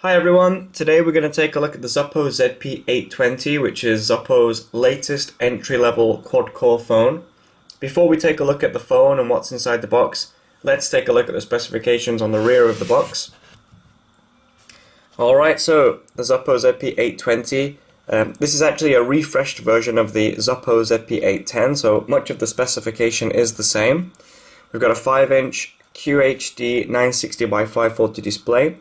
Hi everyone, today we're going to take a look at the Zopo ZP820, which is Zopo's latest entry-level quad-core phone. Before we take a look at the phone and what's inside the box, let's take a look at the specifications on the rear of the box. Alright, so the Zopo ZP820, this is actually a refreshed version of the Zopo ZP810, so much of the specification is the same. We've got a 5-inch QHD 960x540 display,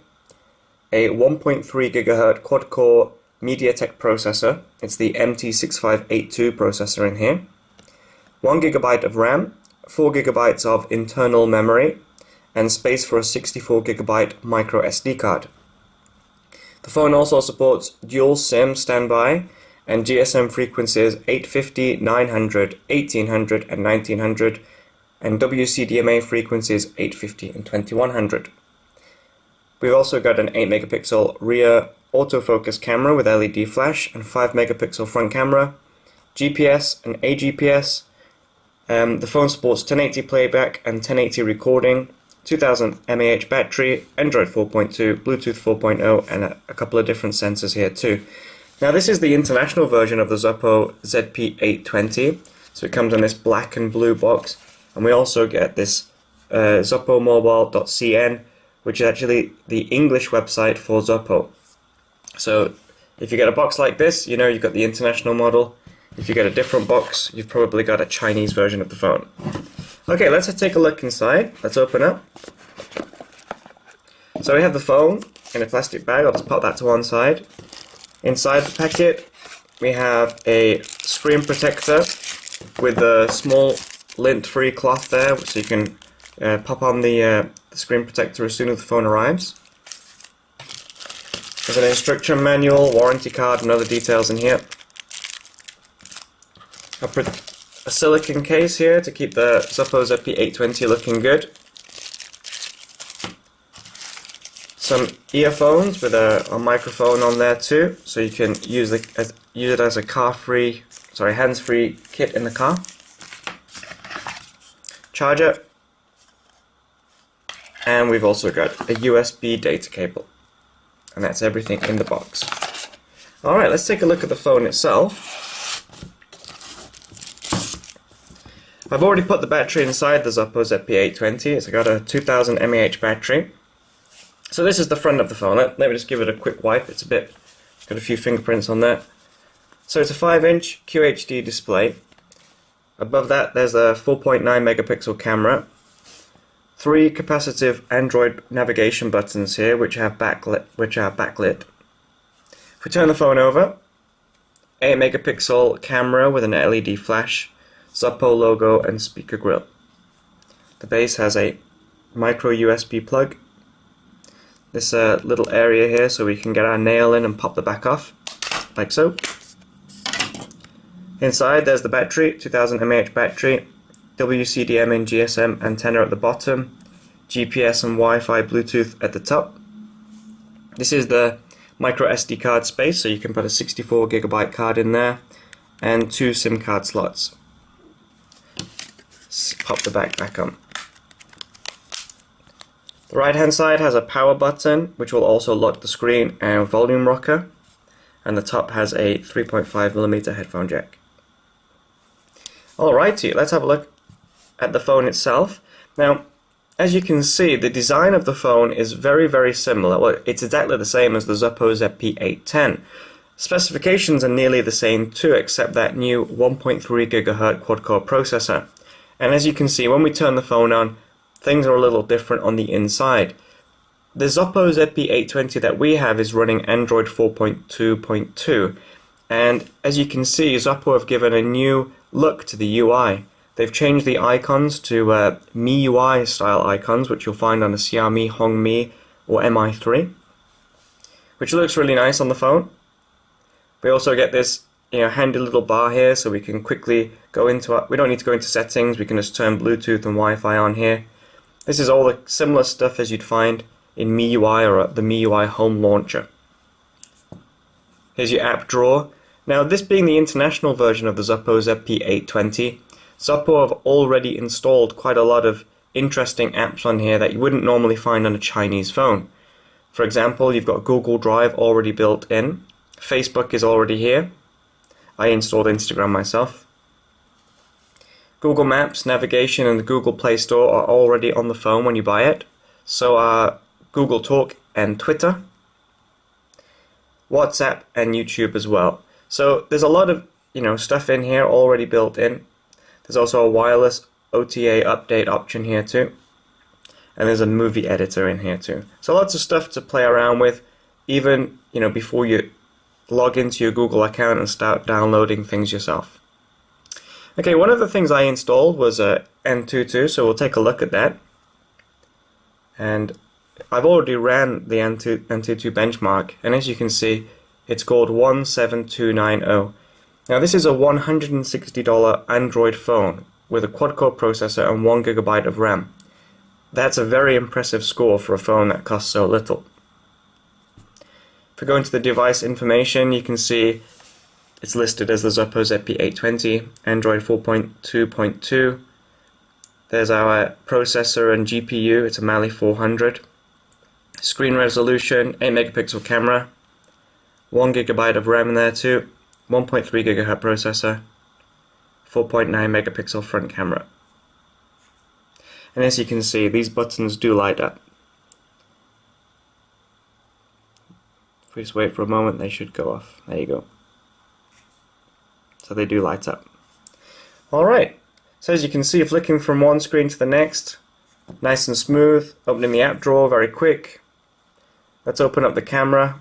a 1.3 GHz quad-core MediaTek processor. It's the MT6582 processor in here. 1 GB of RAM, 4 GB of internal memory, and space for a 64 GB micro SD card. The phone also supports dual SIM standby and GSM frequencies 850, 900, 1800, and 1900, and WCDMA frequencies 850 and 2100. We've also got an 8 megapixel rear autofocus camera with LED flash and 5 megapixel front camera, GPS and AGPS. The phone supports 1080 playback and 1080 recording, 2000 mAh battery, Android 4.2, Bluetooth 4.0, and a couple of different sensors here too. Now this is the international version of the Zopo ZP820, so it comes in this black and blue box, and we also get this zopomobile.cn, which is actually the English website for Zopo. So if you get a box like this, you know you've got the international model. If you get a different box, you've probably got a Chinese version of the phone. Okay, let's take a look inside. Let's open up. So we have the phone in a plastic bag. I'll just pop that to one side. Inside the packet, we have a screen protector with a small lint-free cloth there, so you can pop on the screen protector as soon as the phone arrives. There's an instruction manual, warranty card, and other details in here. A silicone case here to keep the Zopo ZP820 looking good. Some earphones with a microphone on there too, so you can use it as a hands-free kit in the car. Charger. And we've also got a USB data cable. And that's everything in the box. Alright, let's take a look at the phone itself. I've already put the battery inside the Zopo ZP820. It's got a 2000 mAh battery. So this is the front of the phone. Let me just give it a quick wipe. It's got a few fingerprints on there. So it's a 5-inch QHD display. Above that there's a 4.9 megapixel camera. 3 capacitive Android navigation buttons here, which are backlit. If we turn the phone over, 8 megapixel camera with an LED flash, Zopo logo, and speaker grill. The base has a micro USB plug. This little area here, so we can get our nail in and pop the back off, like so. Inside there's the battery, 2000 mAh battery, WCDM and GSM antenna at the bottom, GPS and Wi-Fi Bluetooth at the top. This is the micro SD card space, so you can put a 64 GB card in there, and 2 SIM card slots. Let's pop the back on. The right hand side has a power button, which will also lock the screen, and volume rocker, and the top has a 3.5mm headphone jack. Alrighty, let's have a look at the phone itself. Now, as you can see, the design of the phone is very, very similar. Well, it's exactly the same as the Zopo ZP810. Specifications are nearly the same too, except that new 1.3 GHz quad-core processor. And as you can see, when we turn the phone on, things are a little different on the inside. The Zopo ZP820 that we have is running Android 4.2.2, and as you can see, Zopo have given a new look to the UI. They've changed the icons to MIUI style icons, which you'll find on a Xiaomi, Hongmi, or Mi3, which looks really nice on the phone. We also get this handy little bar here, so we can quickly go into we don't need to go into settings, we can just turn Bluetooth and Wi-Fi on here. This is all the similar stuff as you'd find in MIUI or the MIUI home launcher. Here's your app drawer. Now, this being the international version of the Zopo ZP820, Zopo have already installed quite a lot of interesting apps on here that you wouldn't normally find on a Chinese phone. For example, you've got Google Drive already built in. Facebook is already here. I installed Instagram myself. Google Maps, navigation, and the Google Play Store are already on the phone when you buy it. So are Google Talk and Twitter, WhatsApp, and YouTube as well. So there's a lot of stuff in here already built in. There's also a wireless OTA update option here too. And there's a movie editor in here too. So lots of stuff to play around with, even before you log into your Google account and start downloading things yourself. Okay, one of the things I installed was N22, so we'll take a look at that. And I've already ran the N22 benchmark, and as you can see, it's called 17290. Now this is a $160 Android phone with a quad-core processor and 1 GB of RAM. That's a very impressive score for a phone that costs so little. If we go into the device information, you can see it's listed as the Zopo ZP820, Android 4.2.2. There's our processor and GPU, it's a Mali 400. Screen resolution, 8 megapixel camera, 1 GB of RAM in there too, 1.3 GHz processor, 4.9 megapixel front camera. And as you can see, these buttons do light up. If we just wait for a moment, they should go off. There you go. So they do light up. Alright, so as you can see, flicking from one screen to the next, nice and smooth. Opening the app drawer, very quick. Let's open up the camera.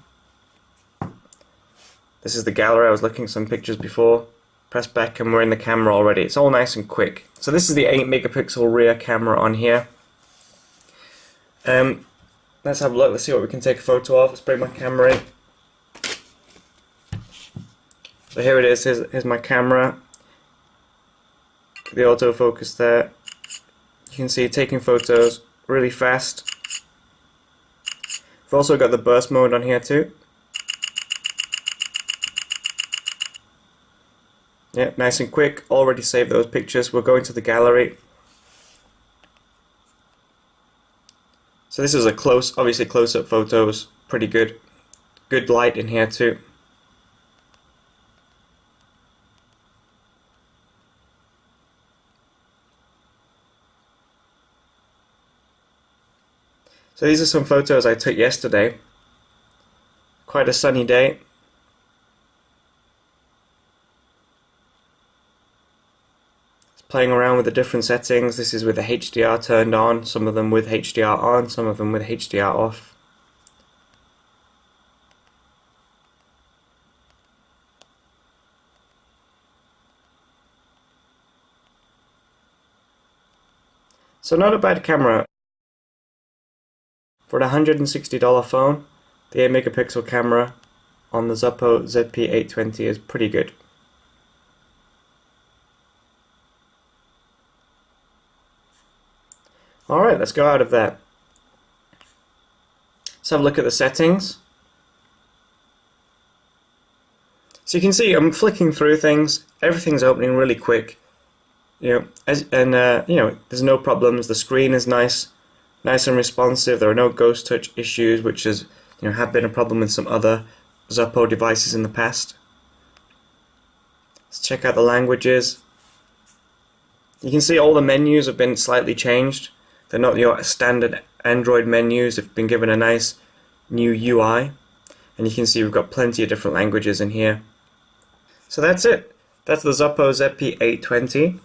This is the gallery. I was looking at some pictures before. Press back and we're in the camera already. It's all nice and quick. So this is the 8 megapixel rear camera on here. Let's have a look. Let's see what we can take a photo of. Let's bring my camera in. So here it is. Here's my camera. The autofocus there. You can see it taking photos really fast. We've also got the burst mode on here too. Yeah, nice and quick. Already saved those pictures. We'll go into the gallery. So this is a obviously close-up photos. Pretty good. Good light in here too. So these are some photos I took yesterday. Quite a sunny day. Playing around with the different settings. This is with the HDR turned on, some of them with HDR on, some of them with HDR off. So not a bad camera. For the $160 phone, the 8 megapixel camera on the Zopo ZP820 is pretty good. Alright, let's go out of that. Let's have a look at the settings. So you can see I'm flicking through things. Everything's opening really quick. There's no problems. The screen is nice and responsive. There are no ghost touch issues, which have been a problem with some other Zopo devices in the past. Let's check out the languages. You can see all the menus have been slightly changed. They're not your standard Android menus. They've been given a nice new UI. And you can see we've got plenty of different languages in here. So that's it. That's the Zopo ZP820.